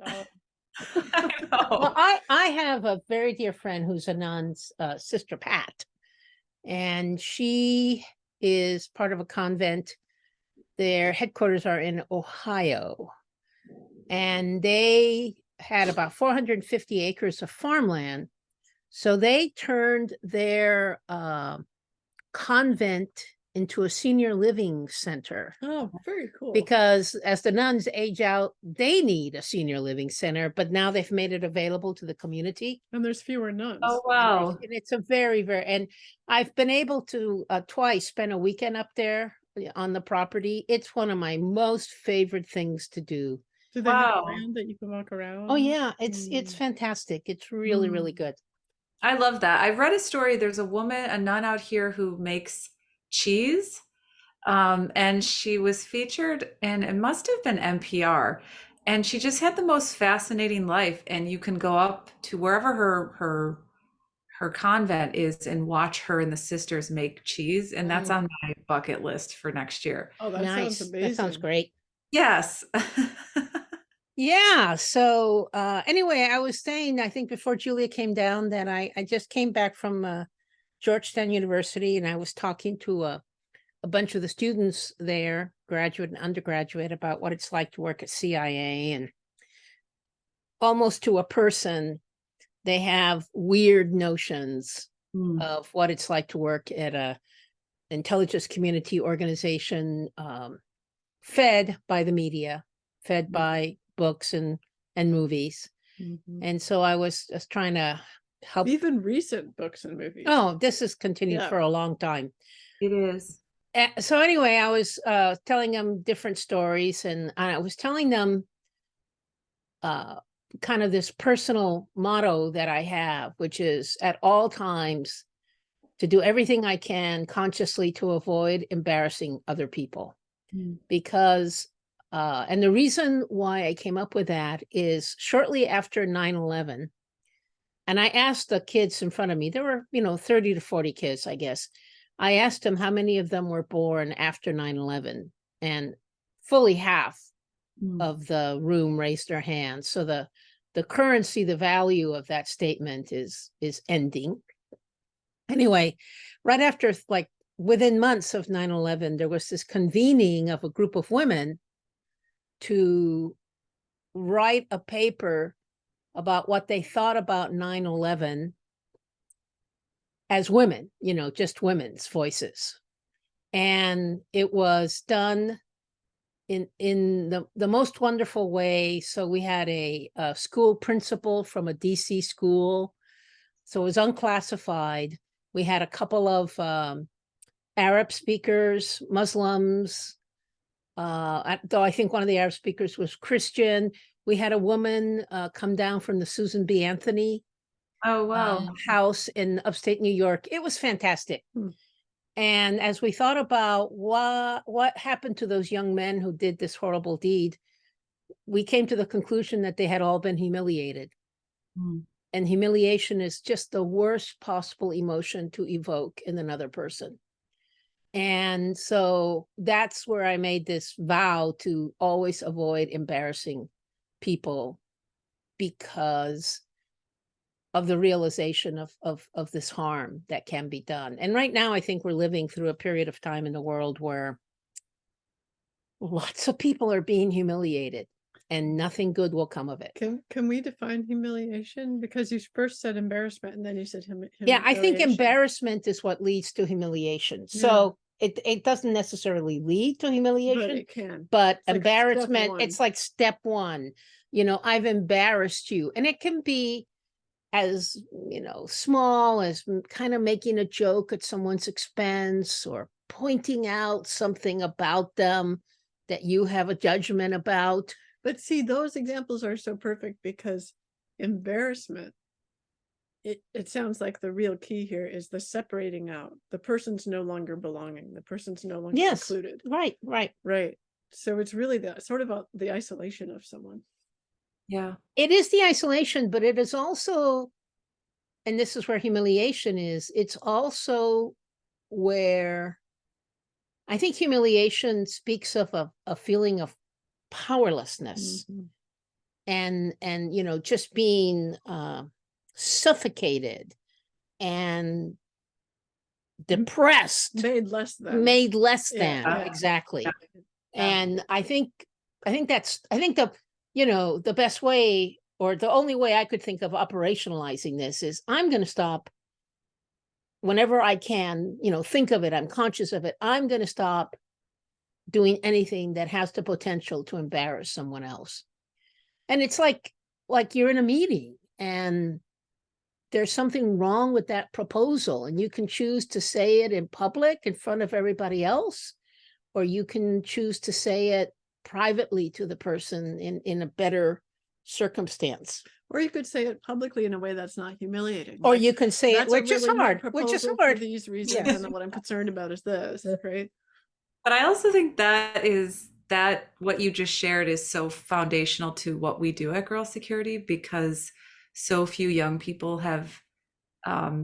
I Well, know. I have a very dear friend who's a nun's sister, Pat, and she is part of a convent. Their headquarters are in Ohio, and they had about 450 acres of farmland. So they turned their convent into a senior living center Oh, very cool. because as the nuns age out, they need a senior living center, but now they've made it available to the community. And there's fewer Oh, nuns. wow. And it's a very, very, and I've been able to twice spend a weekend up there on the property. It's one of my most favorite things to do. Do they have Wow. land that you can walk Oh around? yeah, it's fantastic. It's really, really Mm. good. I love that. I've read a story. There's a woman, a nun out here who makes cheese. And she was featured, and it must have been NPR. And she just had the most fascinating life. And you can go up to wherever her convent is and watch her and the sisters make cheese. And that's Mm, on my bucket list for next year. Oh, that sounds nice. That sounds amazing. great. Yes. Yeah. So anyway, I was saying, I think before Julia came down, that I just came back from Georgetown University, and I was talking to a bunch of the students there, graduate and undergraduate, about what it's like to work at CIA. And almost to a person, they have weird notions Mm. of what it's like to work at a intelligence community organization, fed by the media, fed by books and movies. Mhm. And so I was just trying to help. Even recent books and movies. Oh, this has continued Yeah. for a long time. It is. So anyway, I was telling them different stories, and I was telling them uh, kind of this personal motto that I have, which is at all times to do everything I can consciously to avoid embarrassing other people. Mm. Because, and the reason why I came up with that is shortly after 9/11, and I asked the kids in front of me, there were, 30 to 40 kids, I guess. I asked them how many of them were born after 9/11, and fully half Mm. of the room raised their hands. So the currency, the value of that statement is ending. Anyway, right after, like, within months of 9/11, there was this convening of a group of women to write a paper about what they thought about 9/11 as women, just women's voices. And it was done in the most wonderful way. So we had a school principal from a DC school, so it was unclassified. We had a couple of Arab speakers, Muslims, though I think one of the Arab speakers was Christian. We had a woman come down from the Susan B. Anthony Oh, wow. house in upstate New York. It was fantastic. Hmm. And as we thought about what happened to those young men who did this horrible deed, we came to the conclusion that they had all been humiliated. Mm. And humiliation is just the worst possible emotion to evoke in another person. And so that's where I made this vow to always avoid embarrassing people because of the realization of this harm that can be done. And right now, I think we're living through a period of time in the world where lots of people are being humiliated and nothing good will come of it. Can we define humiliation? Because you first said embarrassment and then you said Yeah, I think humiliation. embarrassment is what leads to humiliation. Yeah. So it doesn't necessarily lead to But humiliation, it can. but It's like step embarrassment, one. it's like step one. I've embarrassed you. And it can be as, small as kind of making a joke at someone's expense or pointing out something about them that you have a judgment about. But see, those examples are so perfect because embarrassment, it sounds like the real key here is the separating out. The person's no longer belonging. The person's no longer Yes, included. right. Right. So it's really the sort of the isolation of someone. Yeah. It is the isolation, but it is also, and this is where humiliation is, it's also where I think humiliation speaks of a feeling of powerlessness. Mhm. and you know, just being suffocated and depressed, Made less than. made less Yeah, than, yeah. exactly. Yeah. And I think the, you know, the best way, or the only way I could think of operationalizing this, is I'm going to stop whenever I can, you know, think of it, I'm conscious of it, I'm going to stop doing anything that has the potential to embarrass someone else. And it's like you're in a meeting and there's something wrong with that proposal, and you can choose to say it in public in front of everybody else, or you can choose to say it privately to the person in a better circumstance. Or you could say it publicly in a way that's not humiliating. Or Like, you can say it, that's a which is really neat hard, which is proposal for hard. these reasons, Yes. and what I'm concerned about is this, right? But I also think that what you just shared is so foundational to what we do at Girl Security, because so few young people have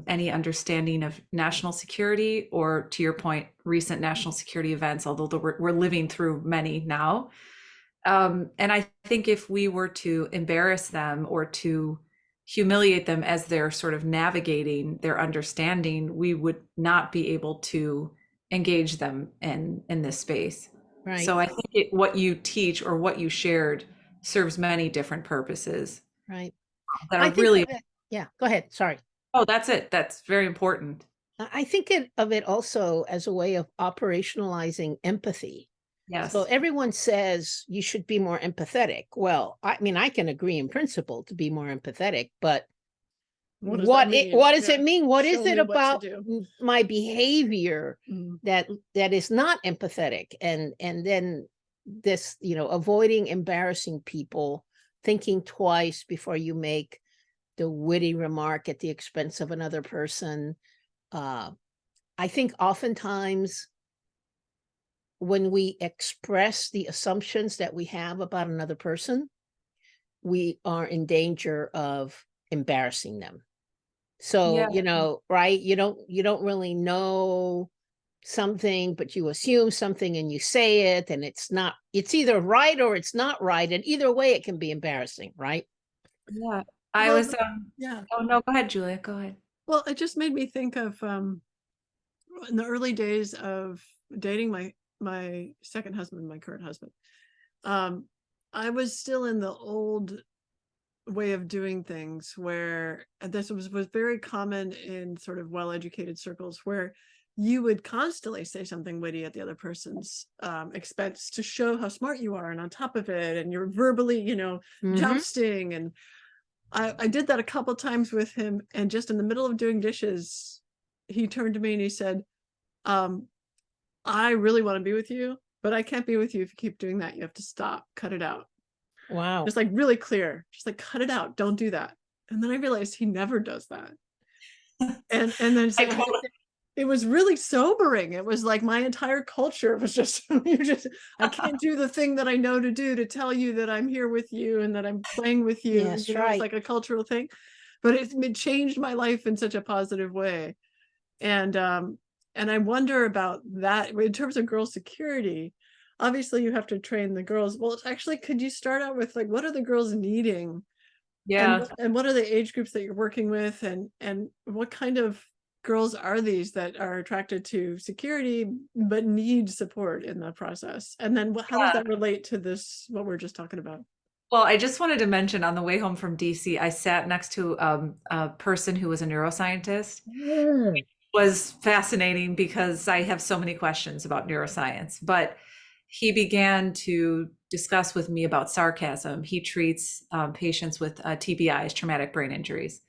any understanding of national security, or, to your point, recent national security events, although we're living through many now. And I think if we were to embarrass them or to humiliate them as they're sort of navigating their understanding, we would not be able to engage them in this space. Right. So I think what you teach or what you shared serves many different purposes Right. that I are think really, of it, yeah, go ahead. Sorry. oh, that's it. That's very important. I think of it also as a way of operationalizing empathy. Yes. So everyone says you should be more empathetic. Well, I mean, I can agree in principle to be more empathetic, but What does that mean? what does Yeah. it mean? What Show is me it what to about do. my behavior Mm. that is not empathetic? And then this, you know, avoiding embarrassing people, thinking twice before you make the witty remark at the expense of another person. I think oftentimes when we express the assumptions that we have about another person, we are in danger of embarrassing them. So, Yeah. you know, right? You don't really know something, but you assume something and you say it, and it's either right or it's not right. And either way, it can be embarrassing, right? Yeah. I Well, was, yeah. oh no, go ahead, Julia. Go ahead. Well, it just made me think of in the early days of dating my second husband, my current husband. I was still in the old way of doing things, where this was very common in sort of well-educated circles, where you would constantly say something witty at the other person's expense to show how smart you are and on top of it, and you're verbally, you know, jousting. And I did that a couple times with him, and just in the middle of doing dishes, he turned to me and he said, I really want to be with you, but I can't be with you if you keep doing that. You have to stop, cut it out. Wow. Just like really clear, just like cut it out, don't do that. And then I realized he never does that. And then it's like, it was really sobering. It was like my entire culture was just, I can't do the thing that I know to do to tell you that I'm here with you and that I'm playing with you. Yes, You know, right. it's like a cultural thing, but it changed my life in such a positive way. And I wonder about that in terms of girl security. Obviously, you have to train the girls. Well, it's actually, could you start out with like, what are the girls needing? Yeah. And what are the age groups that you're working with? And what kind of girls are these that are attracted to security but need support in the process? And then how does that relate to this, what we're just talking about? Well, I just wanted to mention, on the way home from DC, I sat next to a person who was a neuroscientist. It was fascinating because I have so many questions about neuroscience, but he began to discuss with me about sarcasm. He treats patients with TBIs, traumatic brain injuries.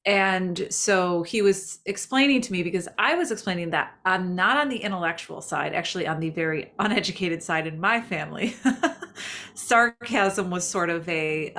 And so he was explaining to me, because I was explaining that I'm not on the intellectual side, actually on the very uneducated side in my family. Sarcasm was sort of a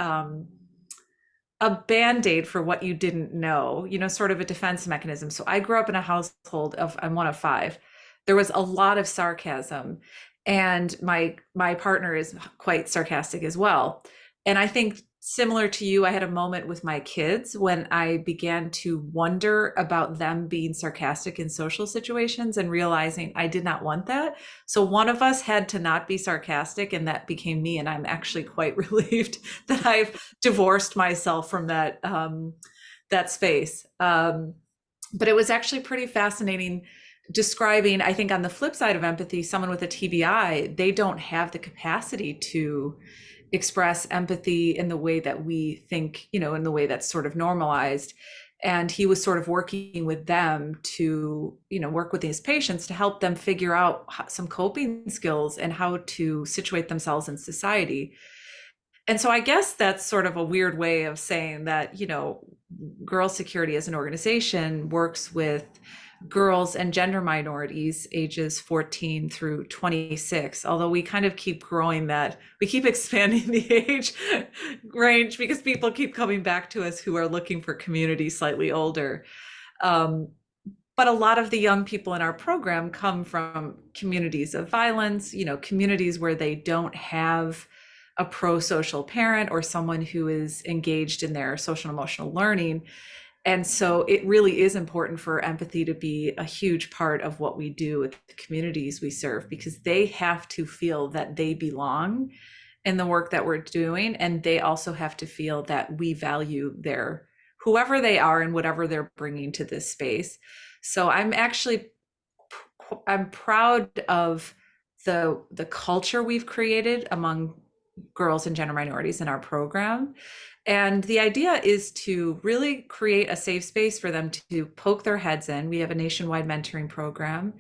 band-aid for what you didn't know, you know, sort of a defense mechanism. So I grew up in a household of, I'm one of five. There was a lot of sarcasm, and my partner is quite sarcastic as well. And I think similar to you, I had a moment with my kids when I began to wonder about them being sarcastic in social situations and realizing I did not want that. So one of us had to not be sarcastic, and that became me. And I'm actually quite relieved that I've divorced myself from that space. But it was actually pretty fascinating describing, I think on the flip side of empathy, someone with a TBI, they don't have the capacity to express empathy in the way that we think, in the way that's sort of normalized. And he was sort of working with them to, work with these patients to help them figure out some coping skills and how to situate themselves in society. And so I guess that's sort of a weird way of saying that, Girl Security as an organization works with girls and gender minorities ages 14 through 26, although we kind of keep growing that, we keep expanding the age range because people keep coming back to us who are looking for communities slightly older. But a lot of the young people in our program come from communities of violence, communities where they don't have a pro-social parent or someone who is engaged in their social and emotional learning. And so it really is important for empathy to be a huge part of what we do with the communities we serve, because they have to feel that they belong in the work that we're doing. And they also have to feel that we value their, whoever they are and whatever they're bringing to this space. So I'm proud of the culture we've created among girls and gender minorities in our program. And the idea is to really create a safe space for them to poke their heads in. We have a nationwide mentoring program,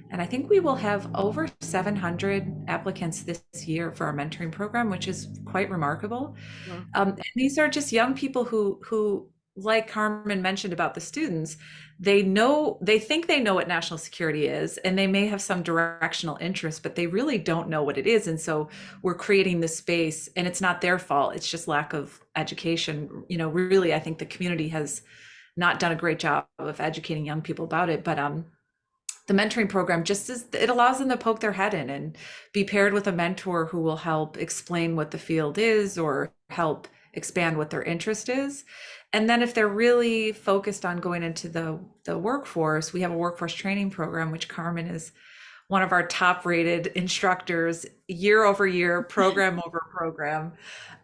and I think we will have over 700 applicants this year for our mentoring program, which is quite remarkable. Wow. And these are just young people who, like Carmen mentioned about the students, they think they know what national security is, and they may have some directional interest, but they really don't know what it is. And so we're creating this space, and it's not their fault. It's just lack of education. Really, I think the community has not done a great job of educating young people about it. But the mentoring program it allows them to poke their head in and be paired with a mentor who will help explain what the field is or help expand what their interest is. And then if they're really focused on going into the workforce, we have a workforce training program, which Carmen is one of our top rated instructors year over year, program over program.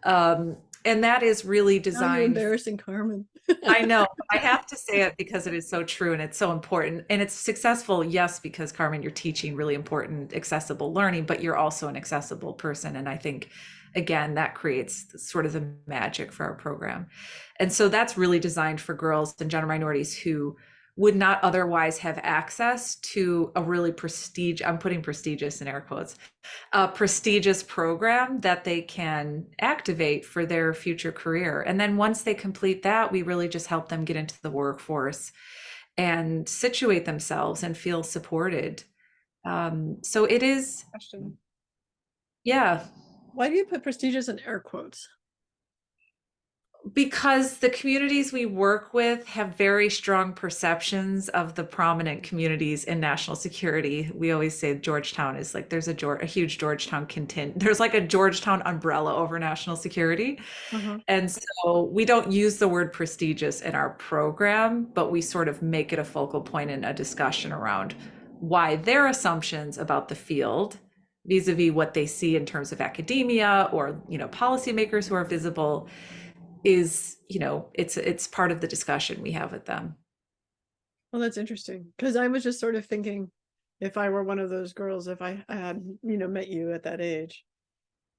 And that is really designed. Now you're embarrassing Carmen. I know, I have to say it because it is so true and it's so important. And it's successful, yes, because Carmen, you're teaching really important, accessible learning, but you're also an accessible person. And I think, again, that creates sort of the magic for our program. And so that's really designed for girls and gender minorities who would not otherwise have access to a really I'm putting prestigious in air quotes, a prestigious program that they can activate for their future career. And then once they complete that, we really just help them get into the workforce and situate themselves and feel supported. So it is, Question. yeah. Why do you put prestigious in air quotes? Because the communities we work with have very strong perceptions of the prominent communities in national security. We always say Georgetown is like, there's a huge Georgetown contingent. There's like a Georgetown umbrella over national security. And so we don't use the word prestigious in our program, but we sort of make it a focal point in a discussion around why their assumptions about the field vis-a-vis what they see in terms of academia or, policymakers who are visible is, it's part of the discussion we have with them. Well, that's interesting, because I was just sort of thinking, if I were one of those girls, if I had, met you at that age,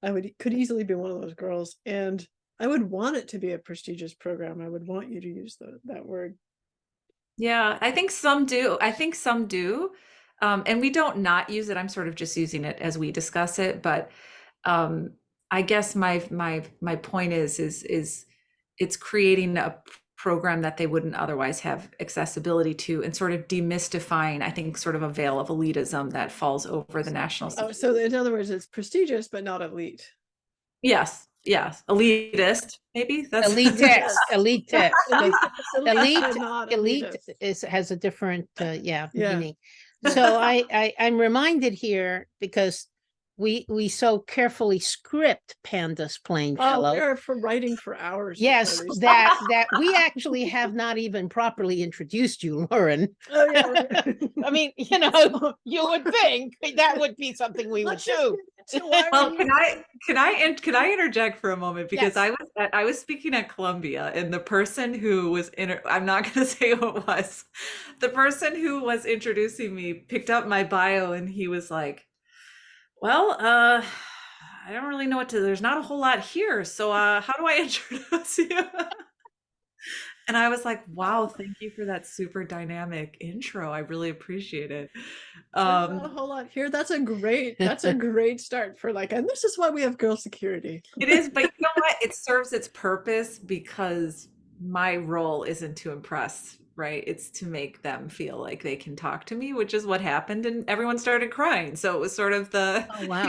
I could easily be one of those girls, and I would want it to be a prestigious program. I would want you to use that word. Yeah, I think some do. And we don't not use it. I'm sort of just using it as we discuss it. But I guess my point is it's creating a program that they wouldn't otherwise have accessibility to, and sort of demystifying, I think, sort of a veil of elitism that falls over the national. Oh, so in other words, it's prestigious but not elite. Yes, elitist, maybe that's elitist. Elite Elite has a different Yeah. meaning. So I'm reminded here, because we so carefully script Pandas Playing Oh, Cello. we're for writing for hours to Yes, play these that we actually have not even properly introduced you, Lauren. Oh yeah, right. I mean, you know, you would think that would be something we would Let's just do. get into why Well, we can I interject for a moment because Yes. I was speaking at Columbia and the person who was I'm not going to say who it was. The person who was introducing me picked up my bio and he was like, "Well, I don't really know what to. There's not a whole lot here, so how do I introduce you?" And I was like, "Wow, thank you for that super dynamic intro. I really appreciate it." There's not a Um, whole lot here. That's a great start for like, and this is why we have girl security. It is, but you know what? It serves its purpose because my role isn't to impress, right? It's to make them feel like they can talk to me, which is what happened, and everyone started crying. So it was sort of the Oh, wow.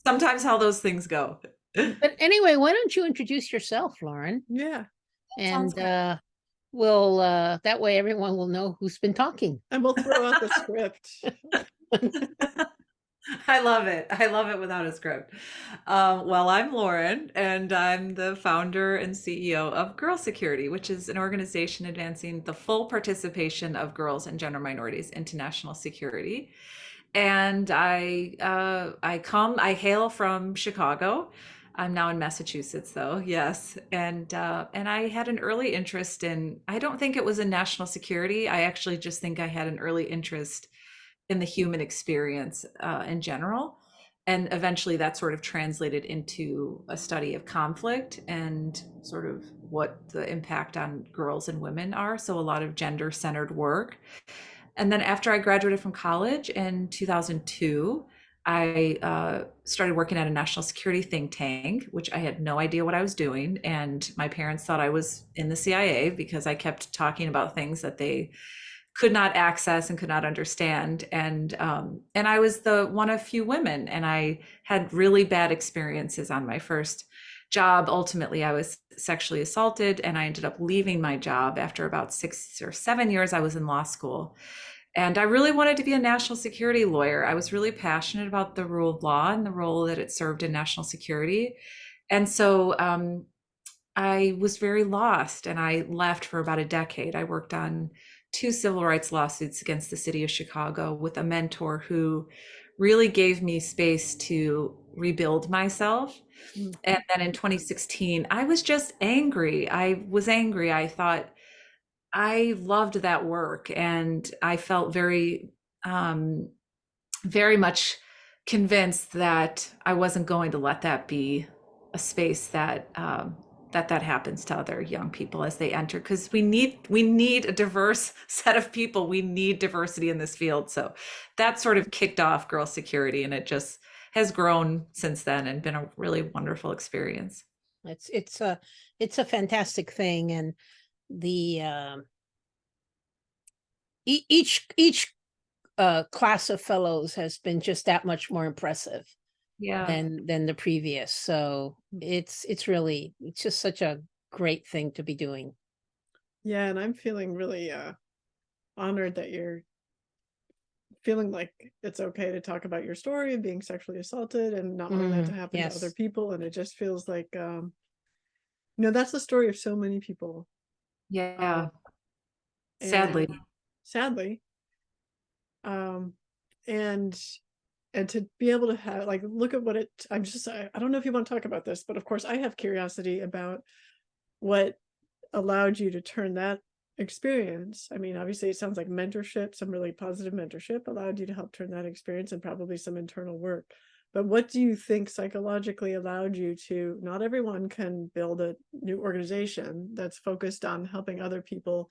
sometimes how those things go. But anyway, why don't you introduce yourself, Lauren? Yeah. And Sounds good. we'll that way everyone will know who's been talking. And we'll throw out the script. I love it. I love it without a script. Well, I'm Lauren, and I'm the founder and CEO of Girl Security, which is an organization advancing the full participation of girls and gender minorities into national security. And I hail from Chicago. I'm now in Massachusetts, though. Yes, and I had an early interest in. I don't think it was in national security. I actually just think I had an early interest in the human experience in general. And eventually that sort of translated into a study of conflict and sort of what the impact on girls and women are. So a lot of gender centered work. And then after I graduated from college in 2002, I started working at a national security think tank, which I had no idea what I was doing. And my parents thought I was in the CIA because I kept talking about things that they could not access and could not understand. And I was the one of few women, and I had really bad experiences on my first job. Ultimately, I was sexually assaulted, and I ended up leaving my job after about 6 or 7 years. I was in law school, and I really wanted to be a national security lawyer. I was really passionate about the rule of law and the role that it served in national security. And so I was very lost and I left for about a decade. I worked on two civil rights lawsuits against the city of Chicago with a mentor who really gave me space to rebuild myself. Mm. And then in 2016, I was just angry. I was angry. I thought I loved that work and I felt um, very much convinced that I wasn't going to let that be a space that that happens to other young people as they enter, because we need a diverse set of people. We need diversity in this field. So that sort of kicked off Girl Security, and it just has grown since then and been a really wonderful experience. It's a fantastic thing, and the each class of fellows has been just that much more impressive Yeah. than the previous. So it's just such a great thing to be doing. Yeah, and I'm feeling really honored that you're feeling like it's okay to talk about your story of being sexually assaulted and not wanting that to happen to other Yes. people. And it just feels like that's the story of so many people. Yeah. And Sadly. sadly, um, and to be able to have like look at what it I don't know if you want to talk about this, but of course I have curiosity about what allowed you to turn that experience. I mean, obviously it sounds like mentorship, some really positive mentorship allowed you to help turn that experience, and probably some internal work. But what do you think psychologically allowed you to, not everyone can build a new organization that's focused on helping other people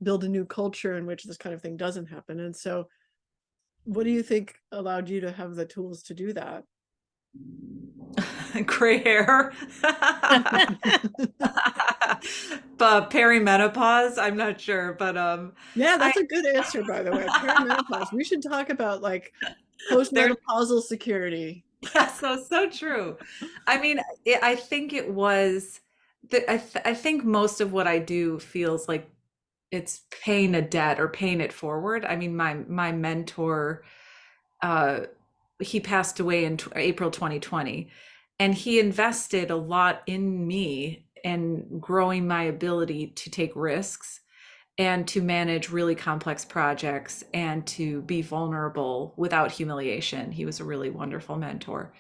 build a new culture in which this kind of thing doesn't happen. And so what do you think allowed you to have the tools to do that? Gray hair. But perimenopause, I'm not sure, but Yeah, I that's a good answer, by the way. Perimenopause. We should talk about like there postmenopausal security. so true. I mean, I think it was I think most of what I do feels like it's paying a debt or paying it forward. I mean, my mentor uh he passed away in April 2020, and he invested a lot in me and growing my ability to take risks and to manage really complex projects and to be vulnerable without humiliation. He was a really wonderful mentor.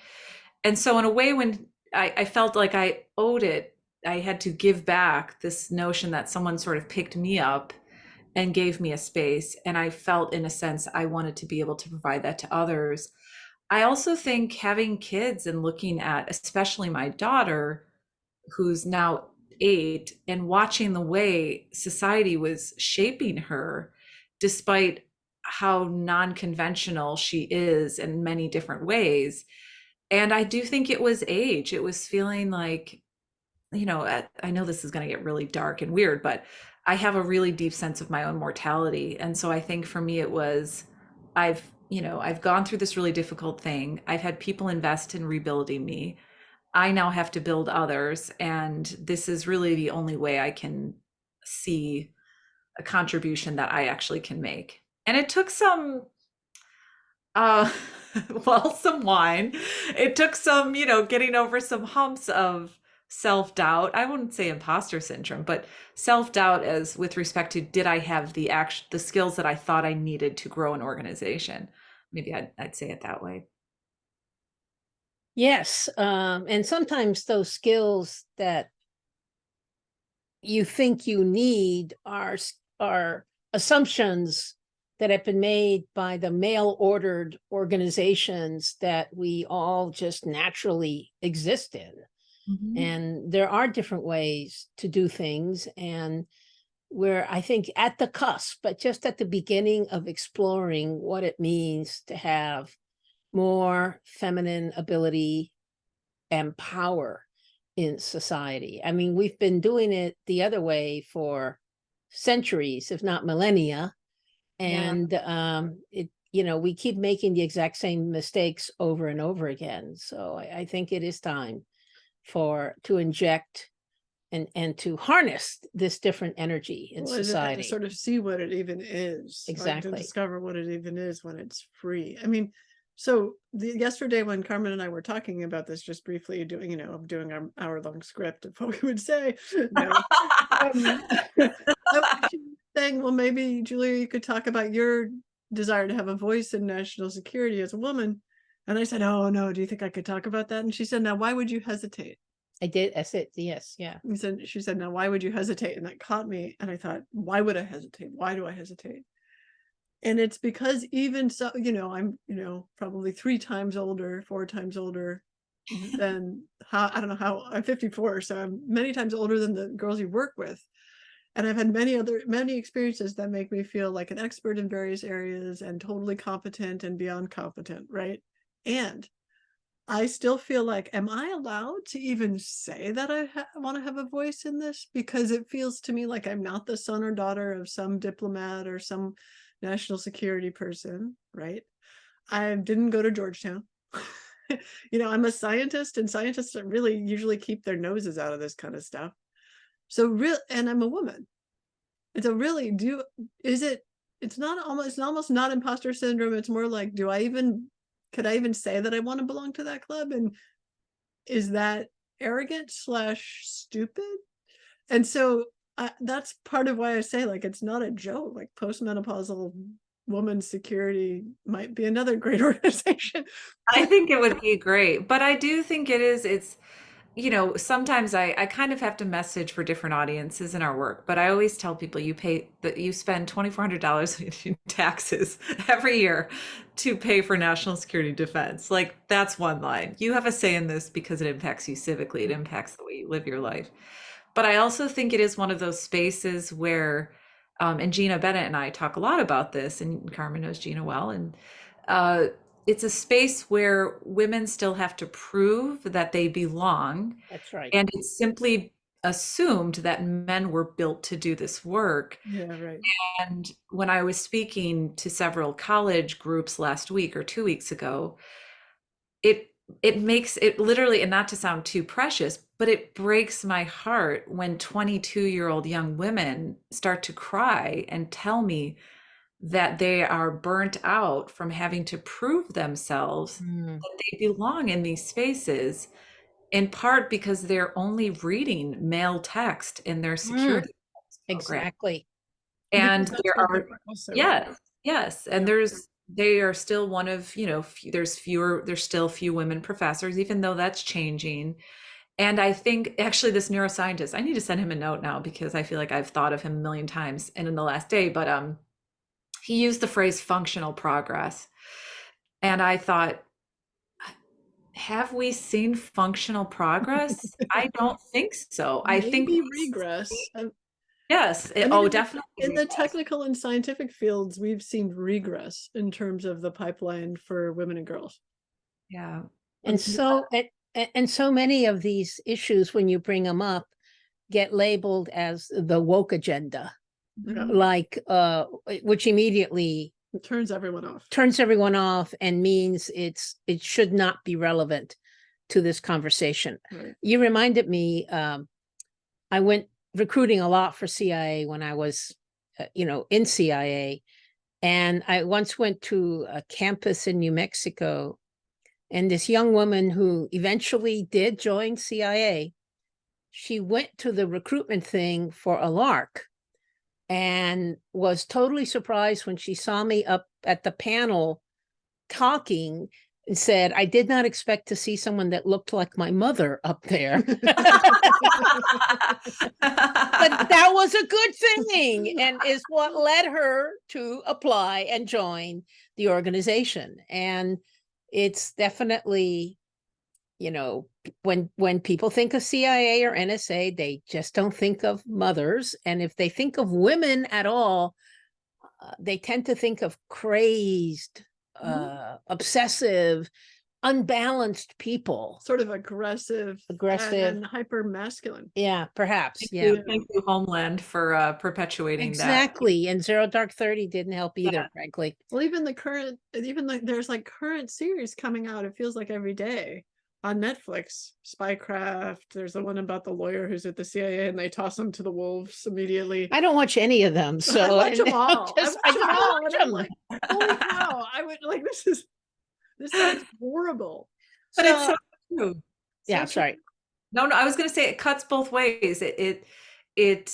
And so, in a way, when I felt like I owed it, I had to give back this notion that someone sort of picked me up and gave me a space. And I felt, in a sense, I wanted to be able to provide that to others. I also think having kids and looking at, especially my daughter, who's now 8, and watching the way society was shaping her, despite how non-conventional she is in many different ways. And I do think it was age. It was feeling like, I know this is going to get really dark and weird, but I have a really deep sense of my own mortality. And so I think for me, it was, I've gone through this really difficult thing. I've had people invest in rebuilding me. I now have to build others. And this is really the only way I can see a contribution that I actually can make. And it took some, uh, well, some wine. It took some, getting over some humps of self-doubt. I wouldn't say imposter syndrome, but self-doubt as with respect to, did I have the skills that I thought I needed to grow an organization? Maybe I'd say it that way. Yes, and sometimes those skills that you think you need are assumptions that have been made by the mail-ordered organizations that we all just naturally exist in. Mhm. And there are different ways to do things, and we're, I think, at the cusp, but just at the beginning of exploring what it means to have more feminine ability and power in society. I mean, we've been doing it the other way for centuries, if not millennia. Yeah. And we keep making the exact same mistakes over and over again. So I think it is time to inject and to harness this different energy in Well, and to society. sort of see what it even is. Like, Exactly. to discover what it even is when it's free. I mean, so yesterday when Carmen and I were talking about this just briefly, doing our hour-long script of what we would say, saying, well, maybe Julia, you could talk about your desire to have a voice in national security as a woman. And I said, oh no, do you think I could talk about that? And she said, now why would you hesitate? I did. I said, yes. Yeah. She said, now why would you hesitate? And that caught me. And I thought, why would I hesitate? Why do I hesitate? And it's because even so, I'm, probably 3 times older, 4 times older than I don't know how, I'm 54. So I'm many times older than the girls you work with. And I've had many experiences that make me feel like an expert in various areas and totally competent and beyond competent, right? And I still feel like, am I allowed to even say that I want to have a voice in this? Because it feels to me like I'm not the son or daughter of some diplomat or some national security person, right? I didn't go to Georgetown. I'm a scientist, and scientists really usually keep their noses out of this kind of stuff. So and I'm a woman. And so really, it's almost not imposter syndrome. It's more like, could I even say that I want to belong to that club? And is that arrogant / stupid? And so that's part of why I say, like, it's not a joke. Like, postmenopausal women's security might be another great organization. I think it would be great, but I do think it's sometimes I kind of have to message for different audiences in our work, but I always tell people you spend $2,400 in taxes every year to pay for national security defense. Like, that's one line. You have a say in this because it impacts you civically. It impacts the way you live your life. But I also think it is one of those spaces where, and Gina Bennett and I talk a lot about this, and Carmen knows Gina well, and uh, it's a space where women still have to prove that they belong. That's right. And it's simply assumed that men were built to do this work. Yeah, right. And when I was speaking to several college groups last week or 2 weeks ago, it makes it literally, and not to sound too precious, but it breaks my heart when 22-year-old young women start to cry and tell me that they are burnt out from having to prove themselves Mm, that they belong in these spaces, in part because they're only reading male text in their mm, security program. exactly. And Because that's there what are, they're also yes, yes, and yeah. they are still one of, there's still few women professors, even though that's changing. And I think actually this neuroscientist, I need to send him a note now because I feel like I've thought of him a million times and in the last day, but he used the phrase functional progress. And I thought, have we seen functional progress? I don't think so. I think Maybe regress. yes, I mean, oh, definitely in the regress. technical and scientific fields, we've seen regress in terms of the pipeline for women and girls. Yeah. And and so many of these issues, when you bring them up, get labeled as the woke agenda, Yeah. like which immediately It turns everyone off. turns everyone off and means it should not be relevant to this conversation. Right. You reminded me, I went recruiting a lot for CIA when I was, in CIA, and I once went to a campus in New Mexico, and this young woman who eventually did join CIA, she went to the recruitment thing for a lark and was totally surprised when she saw me up at the panel talking and said, I did not expect to see someone that looked like my mother up there. But that was a good thing and is what led her to apply and join the organization. And it's definitely, when people think of CIA or NSA, they just don't think of mothers. And if they think of women at all, they tend to think of crazed, obsessive, unbalanced people. Sort of aggressive, Aggressive. and hyper masculine. Yeah, perhaps. Yeah. Thank you, Homeland, for perpetuating that. Exactly. And Zero Dark 30 didn't help either, Yeah. frankly. Well, there's like current series coming out, it feels like every day on Netflix. Spycraft, there's the one about the lawyer who's at the CIA and they toss him to the wolves immediately. I don't watch any of them, so I watch them all. I them all, and I'm them. like, holy cow! I would like this sounds horrible. But it's So so true. yeah, So true. sorry. No, I was going to say it cuts both ways. It it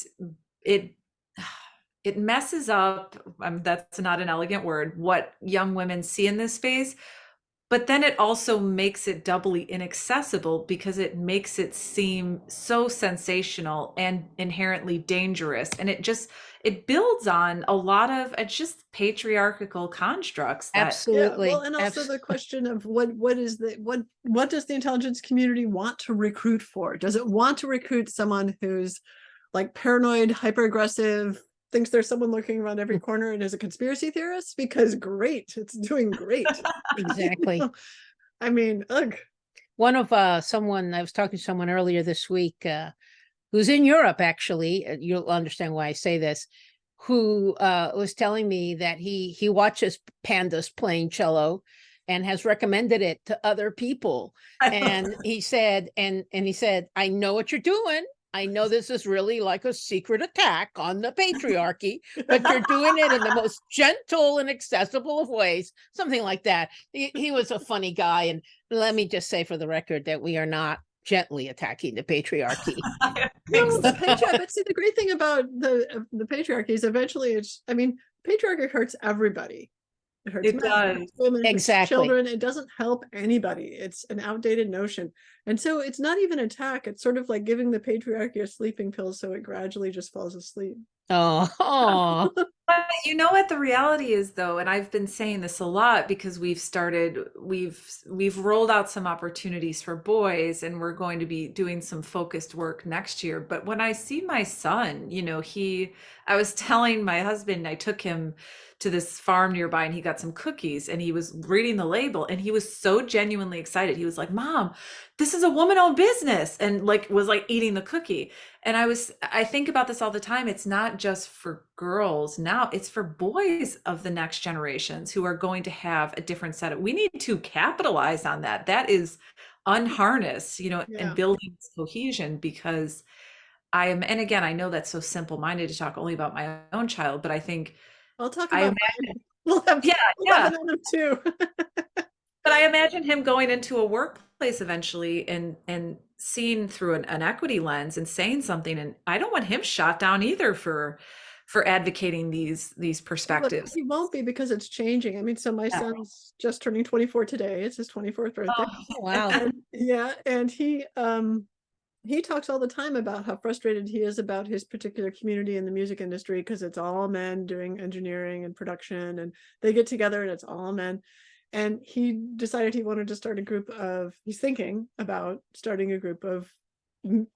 it messes up, that's not an elegant word, what young women see in this space, but then it also makes it doubly inaccessible because it makes it seem so sensational and inherently dangerous. And it builds on a lot of just patriarchal constructs that Yeah, Absolutely. well, and also the question of what does the intelligence community want to recruit for? Does it want to recruit someone who's like paranoid, hyper aggressive, thinks there's someone looking around every corner and is a conspiracy theorist? Because great, it's doing great. Exactly. I mean, ugh. One of someone I was talking to someone earlier this week, who's in Europe, actually. You'll understand why I say this. Who was telling me that he watches Pandas Playing Cello and has recommended it to other people. And he said, I know what you're doing. I know this is really like a secret attack on the patriarchy, but you're doing it in the most gentle and accessible of ways, something like that. He was a funny guy. And let me just say for the record that we are not gently attacking the patriarchy. No, the patriarchy. But see, the great thing about the patriarchy is eventually patriarchy hurts everybody. It hurts it men, does. it hurts women, it hurts Exactly. children. It doesn't help anybody. It's an outdated notion. And so it's not even an attack. It's sort of like giving the patriarchy a sleeping pill so it gradually just falls asleep. Oh, But you know what the reality is though, and I've been saying this a lot because we've rolled out some opportunities for boys and we're going to be doing some focused work next year. But when I see my son, I was telling my husband, I took him to this farm nearby and he got some cookies and he was reading the label and he was so genuinely excited. He was like, Mom, this is a woman-owned business, and was eating the cookie. And I think about this all the time. It's not just for girls now, it's for boys of the next generations who are going to have a different set of, we need to capitalize on that. That is unharness, Yeah. and building cohesion, because and again, I know that's so simple-minded to talk only about my own child, but I think I'll talk I about imagine, mine. We'll have yeah, yeah. 11 out of 2. But I imagine him going into a workplace eventually and seeing through an equity lens and saying something. And I don't want him shot down either for advocating these But perspectives. he won't be because it's changing. I mean, so my Yeah. son's just turning 24 today. It's his 24th birthday. Oh, Oh, wow. And yeah, and he talks all the time about how frustrated he is about his particular community in the music industry because it's all men doing engineering and production, and they get together and it's all men. And he decided he wanted to start a group of, he's thinking about starting a group of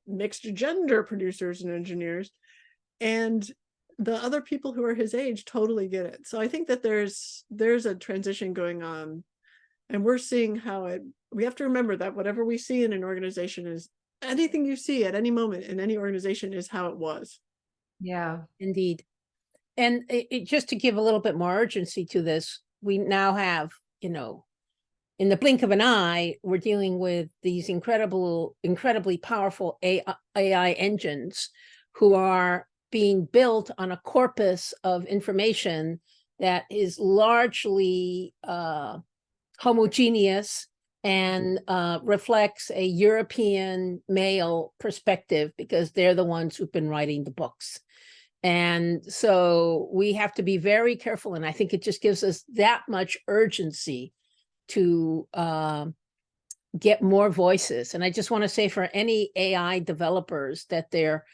mixed gender producers and engineers. And the other people who are his age totally get it. So I think that there's a transition going on, and we're seeing how it, we have to remember that whatever we see in an organization is, anything you see at any moment in any organization is how it was. yeah. Indeed. And just to give a little bit more urgency to this, we now have, you know, in the blink of an eye, we're dealing with these incredibly powerful AI engines who are being built on a corpus of information that is largely homogeneous and reflects a European male perspective because they're the ones who've been writing the books. And so we have to be very careful. And I think it just gives us that much urgency to get more voices. And I just want to say for any AI developers that they're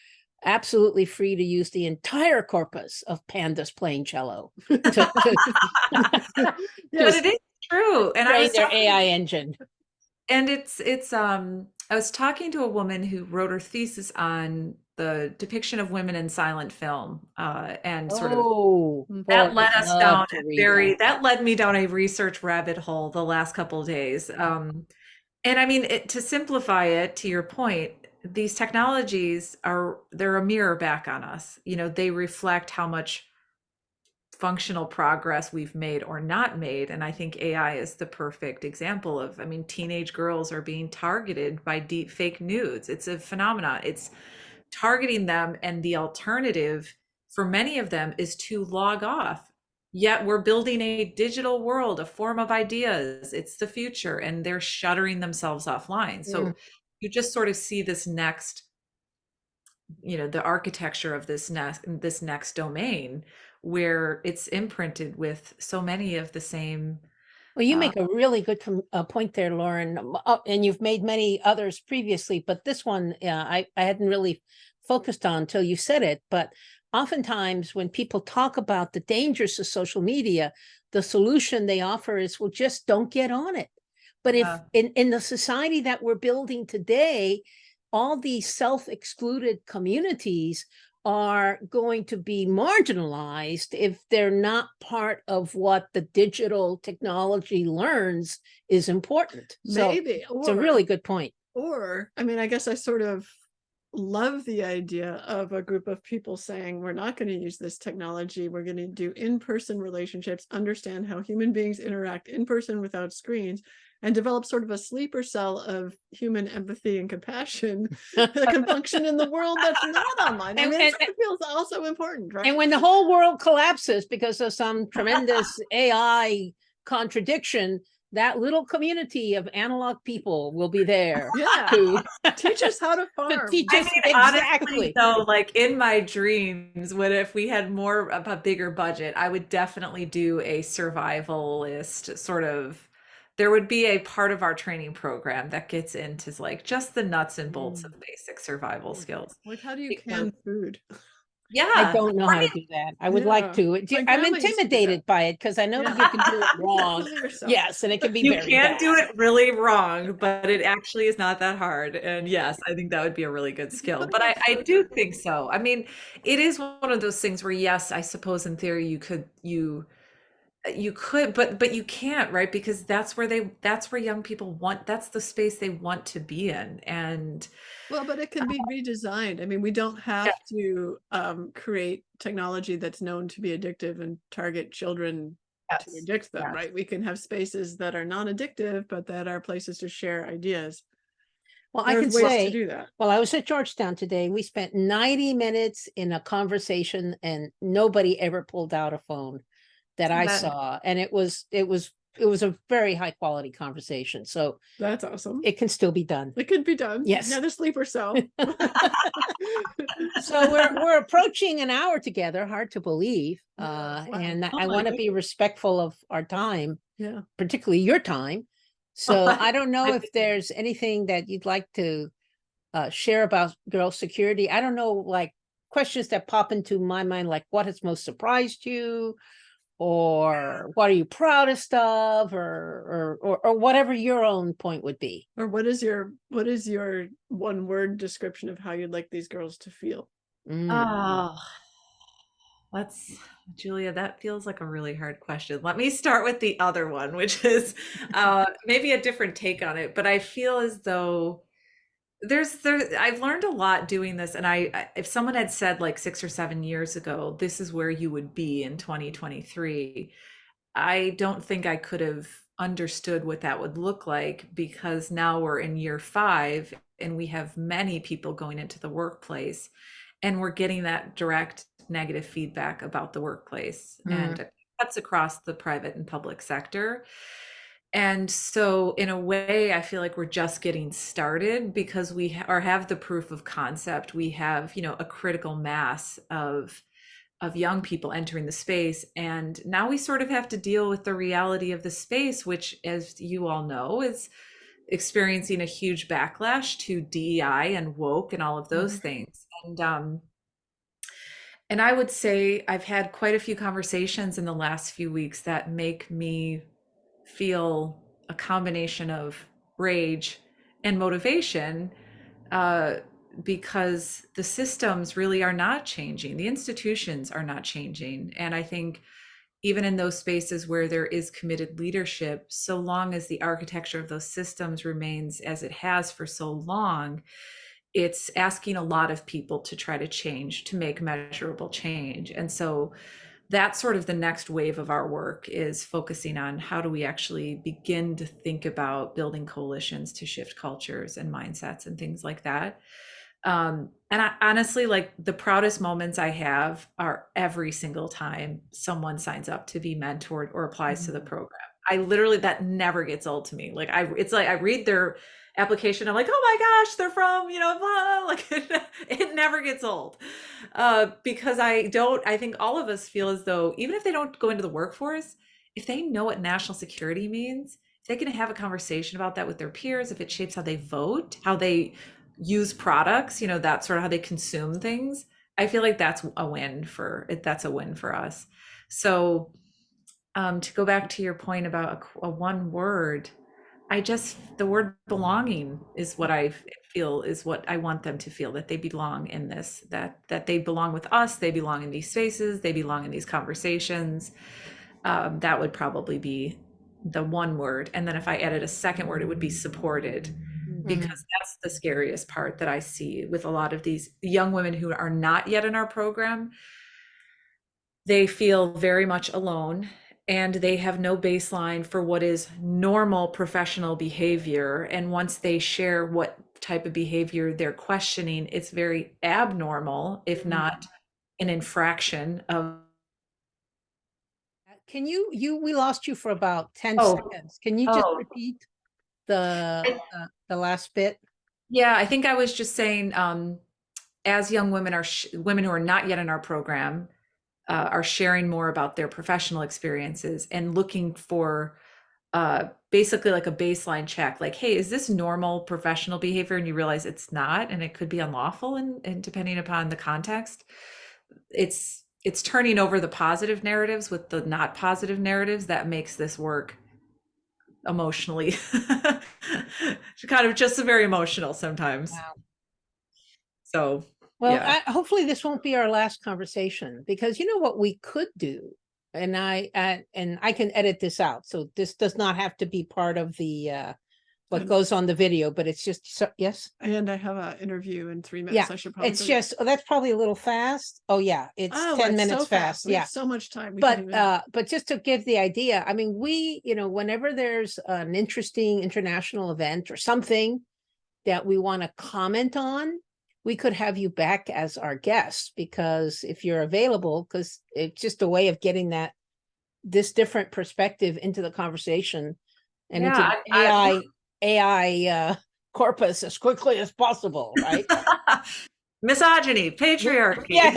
absolutely free to use the entire corpus of Pandas Playing Cello to But it is true. And I train was their talking, AI engine. and it's I was talking to a woman who wrote her thesis on the depiction of women in silent film, and sort of Oh, boy, that led I'd us love down to a read very that. that led me down a research rabbit hole the last couple of days. And I mean, to simplify it, to your point, these technologies they're a mirror back on us. You know, they reflect how much functional progress we've made or not made. And I think AI is the perfect example of, I mean, teenage girls are being targeted by deep fake nudes. It's a phenomenon. It's targeting them, and the alternative for many of them is to log off. Yet we're building a digital world, a form of ideas. It's the future, and they're shuttering themselves offline. So you just sort of see this next, you know, the architecture of this next domain where it's imprinted with so many of the same. Well, you uh, make a really good point there, Lauren, and you've made many others previously, but this one I hadn't really focused on until you said it. But oftentimes when people talk about the dangers of social media, the solution they offer is, well, just don't get on it. But if in the society that we're building today, all these self-excluded communities are going to be marginalized if they're not part of what the digital technology learns is important. So Maybe, it's a really good point. or I mean, I guess I sort of love the idea of a group of people saying, we're not going to use this technology. We're going to do in-person relationships, understand how human beings interact in person without screens, and develop sort of a sleeper cell of human empathy and compassion that can function in the world that's not online. I mean, it sort of feels also important, right? And when the whole world collapses because of some tremendous AI contradiction, that little community of analog people will be there. Yeah. To teach us how to farm. teach I us mean, exactly. honestly, though, like in my dreams, what if we had more of a bigger budget? I would definitely do a survivalist sort of. There would be a part of our training program that gets into like just the nuts and bolts of basic survival skills. Like, how do you Because- can food? Yeah, I don't know I how to mean, do that. I would like to. My I'm grandma used to do intimidated that. by it because I know Yeah. you can do it wrong. Kill yourself. Yes, and it can be you very can bad. do it really wrong, but it actually is not that hard. And yes, I think that would be a really good skill. But I do think so. I mean, it is one of those things where, yes, I suppose in theory you could, but you can't, right? Because that's where young people want, that's the space they want to be in. And Well, but it can be redesigned. I mean, we don't have to create technology that's known to be addictive and target children to yes, addict them, yes. right? We can have spaces that are non-addictive, but that are places to share ideas. Well, I can There's ways to say, do that. well, I was at Georgetown today. We spent 90 minutes in a conversation and nobody ever pulled out a phone that I That saw. And it was a very high quality conversation. So That's awesome. it can still be done. It could be done. Yes. Another sleeper cell. So we're approaching an hour together, hard to believe. Yeah, wow. And Oh I my want to be goodness. respectful of our time, Yeah. particularly your time. So I don't know I if there's anything that you'd like to share about girl security. I don't know, like questions that pop into my mind, like what has most surprised you, or what are you proudest of, or whatever your own point would be. Or what is your one word description of how you'd like these girls to feel? Oh, let's, Julia, that feels like a really hard question. Let me start with the other one, which is maybe a different take on it, but I feel as though I've learned a lot doing this. And if someone had said like 6 or 7 years ago, this is where you would be in 2023, I don't think I could have understood what that would look like, because now we're in year 5 and we have many people going into the workplace and we're getting that direct negative feedback about the workplace, and it cuts across the private and public sector. And so in a way, I feel like we're just getting started, because we have the proof of concept. We have, a critical mass of young people entering the space. And now we sort of have to deal with the reality of the space, which, as you all know, is experiencing a huge backlash to DEI and woke and all of those things. And I would say I've had quite a few conversations in the last few weeks that make me feel a combination of rage and motivation, because the systems really are not changing. The institutions are not changing. And I think even in those spaces where there is committed leadership, so long as the architecture of those systems remains as it has for so long, it's asking a lot of people to try to change, to make measurable change. And so that's sort of the next wave of our work, is focusing on how do we actually begin to think about building coalitions to shift cultures and mindsets and things like that. And I honestly, like, the proudest moments I have are every single time someone signs up to be mentored or applies to the program. I literally, that never gets old to me. Like, it's like I read their application, I'm like, oh my gosh, they're from, blah, like it never gets old. Because I think all of us feel as though, even if they don't go into the workforce, if they know what national security means, if they can have a conversation about that with their peers, if it shapes how they vote, how they use products, that's sort of how they consume things, I feel like that's a win for us. So to go back to your point about a one word, the word belonging is what I feel is what I want them to feel, that they belong in this, that they belong with us, they belong in these spaces, they belong in these conversations. That would probably be the one word. And then if I added a second word, it would be supported, because that's the scariest part that I see with a lot of these young women who are not yet in our program. They feel very much alone, and they have no baseline for what is normal professional behavior. And once they share what type of behavior they're questioning, it's very abnormal, if not an infraction of. Can we lost you for about 10 Oh, seconds. Can you just oh, repeat the last bit? yeah, I think I was just saying, as young women women who are not yet in our program, are sharing more about their professional experiences and looking for basically like a baseline check, like, hey, is this normal professional behavior? And you realize it's not, and it could be unlawful, and depending upon the context, it's turning over the positive narratives with the not positive narratives that makes this work emotionally kind of just very emotional sometimes. Wow. So Well, yeah. hopefully this won't be our last conversation, because you know what we could do, and I can edit this out, so this does not have to be part of the what goes on the video, but it's just yes. And I have an interview in 3 minutes. Yeah, I should probably it's go just that's probably a little fast. Oh yeah, it's 10 it's minutes so fast. We Yeah, have so much time. but just to give the idea, I mean, whenever there's an interesting international event or something, that we want to comment on, we could have you back as our guest, because if you're available, because it's just a way of getting this different perspective into the conversation and into Yeah, the AI corpus as quickly as possible, right? misogyny, patriarchy. Yeah.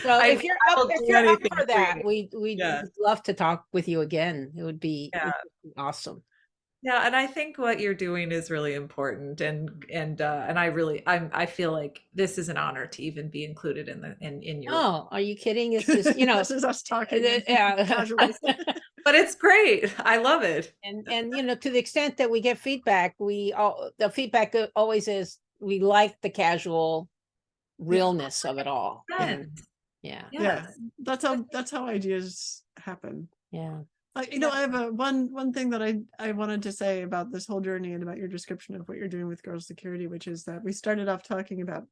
So I if mean, you're I up, will if do you're up anything for that, you. we'd Yeah. love to talk with you again. It would be Yeah. awesome. Yeah, and I think what you're doing is really important, and I feel like this is an honor to even be included in your. Oh, are you kidding? It's just, This is us talking yeah. casually. But it's great. I love it. And to the extent that we get feedback, the feedback always is we like the casual realness of it all. Yes. Yeah. Yeah, Yes. that's how ideas happen. Yeah. I have a one thing that I wanted to say about this whole journey and about your description of what you're doing with girls' security, which is that we started off talking about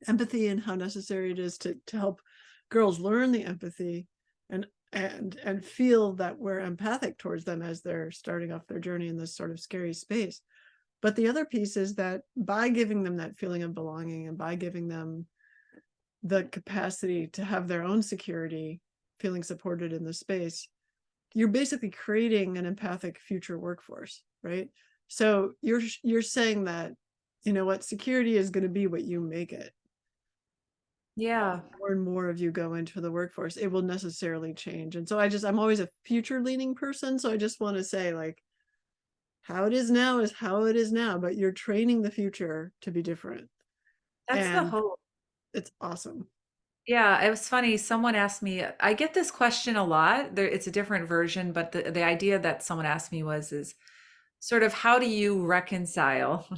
empathy and how necessary it is to help girls learn the empathy and feel that we're empathic towards them as they're starting off their journey in this sort of scary space. But the other piece is that by giving them that feeling of belonging and by giving them the capacity to have their own security, feeling supported in the space, you're basically creating an empathic future workforce, right? So you're saying that, you know what, security is going to be what you make it. Yeah. More and more of you go into the workforce, it will necessarily change. And so I'm always a future leaning person. So I just want to say, like, how it is now is how it is now, but you're training the future to be different. That's the And hope. it's awesome. Yeah, it was funny. Someone asked me, I get this question a lot. It's a different version, but the idea that someone asked me is sort of how do you reconcile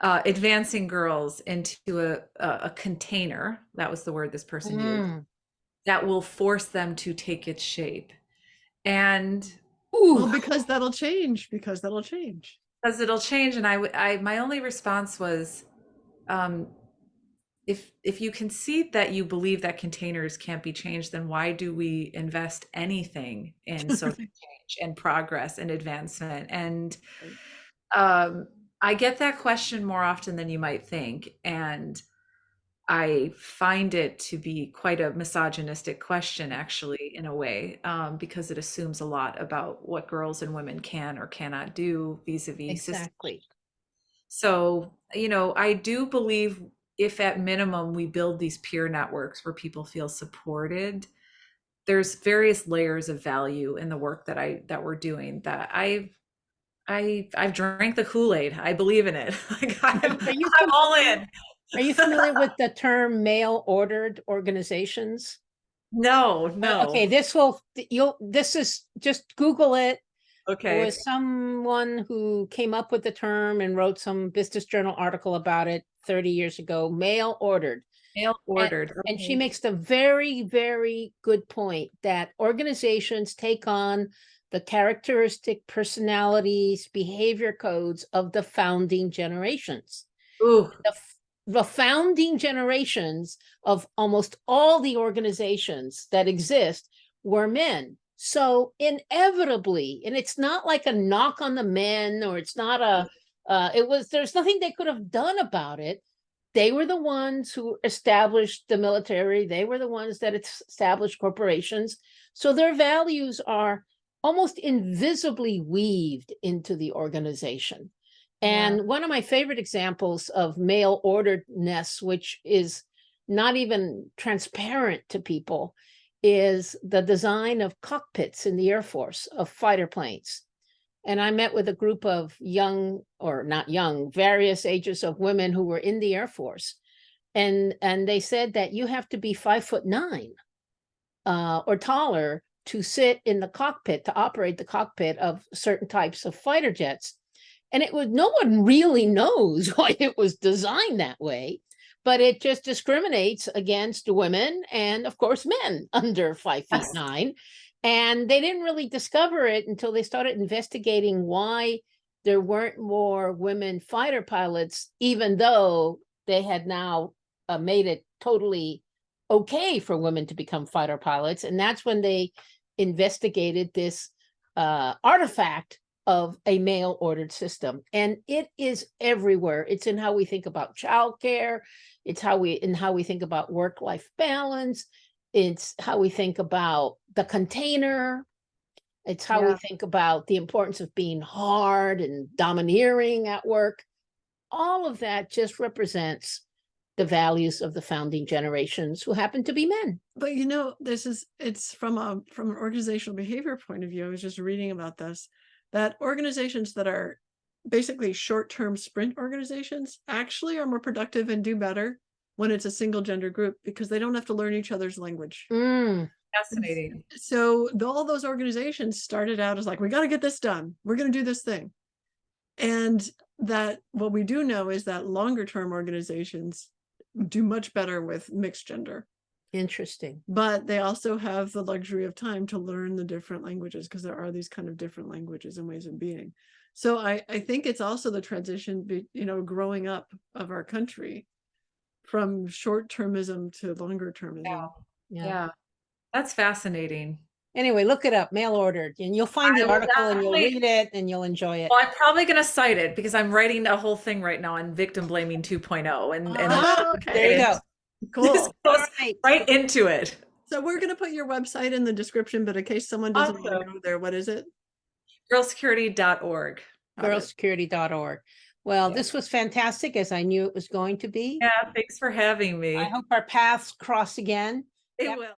advancing girls into a container, that was the word this person used, that will force them to take its shape. And Well, because that'll change. Because it'll change. And my only response was, um, if you concede that you believe that containers can't be changed, then why do we invest anything in social change and progress and advancement? And I get that question more often than you might think. And I find it to be quite a misogynistic question, actually, in a way, because it assumes a lot about what girls and women can or cannot do vis-a-vis systems. Exactly. So, I do believe if at minimum we build these peer networks where people feel supported, there's various layers of value in the work that we're doing that I've drank the Kool-Aid. I believe in it. Like I'm all in. Are you familiar with the term male ordered organizations? No. Okay, this is just Google it. Okay. There was someone who came up with the term and wrote some business journal article about it 30 years ago, male ordered. Male ordered. And she makes the very, very good point that organizations take on the characteristic personalities, behavior codes of the founding generations. Ooh. The founding generations of almost all the organizations that exist were men. So inevitably, and it's not like a knock on the men, or it's not there's nothing they could have done about it. They were the ones who established the military. They were the ones that established corporations. So their values are almost invisibly weaved into the organization. And one of my favorite examples of male orderedness, which is not even transparent to people, is the design of cockpits in the Air Force of fighter planes. And I met with a group of young, or not young, various ages of women who were in the Air Force. And they said that you have to be 5'9" or taller to sit in the cockpit, to operate the cockpit of certain types of fighter jets. And no one really knows why it was designed that way, but it just discriminates against women and, of course, men under 5'9". And they didn't really discover it until they started investigating why there weren't more women fighter pilots, even though they had now made it totally okay for women to become fighter pilots. And that's when they investigated this artifact of a mail ordered system. And it is everywhere. It's in how we think about childcare. It's how we think about work-life balance. It's how we think about the container. It's how we think about the importance of being hard and domineering at work. All of that just represents the values of the founding generations who happen to be men. But you know, it's from an organizational behavior point of view. I was just reading about this, that organizations that are basically short-term sprint organizations actually are more productive and do better when it's a single gender group, because they don't have to learn each other's language. Fascinating. So all those organizations started out as like, we got to get this done. We're going to do this thing. And that what we do know is that longer term organizations do much better with mixed gender. Interesting. But they also have the luxury of time to learn the different languages, because there are these kind of different languages and ways of being. So I think it's also the transition, growing up of our country from short-termism to longer termism. Yeah. That's fascinating. Anyway, look it up, mail ordered, and you'll find the I will article and you'll definitely- read it and you'll enjoy it. Well, I'm probably going to cite it because I'm writing a whole thing right now on victim blaming 2.0. Okay. There you go. This Cool. goes right into it. So we're going to put your website in the description, but in case someone doesn't want to Awesome. go there, what is it? Girlsecurity.org. Girlsecurity.org. Well, Yeah. this was fantastic, as I knew it was going to be. Yeah, thanks for having me. I hope our paths cross again. It will.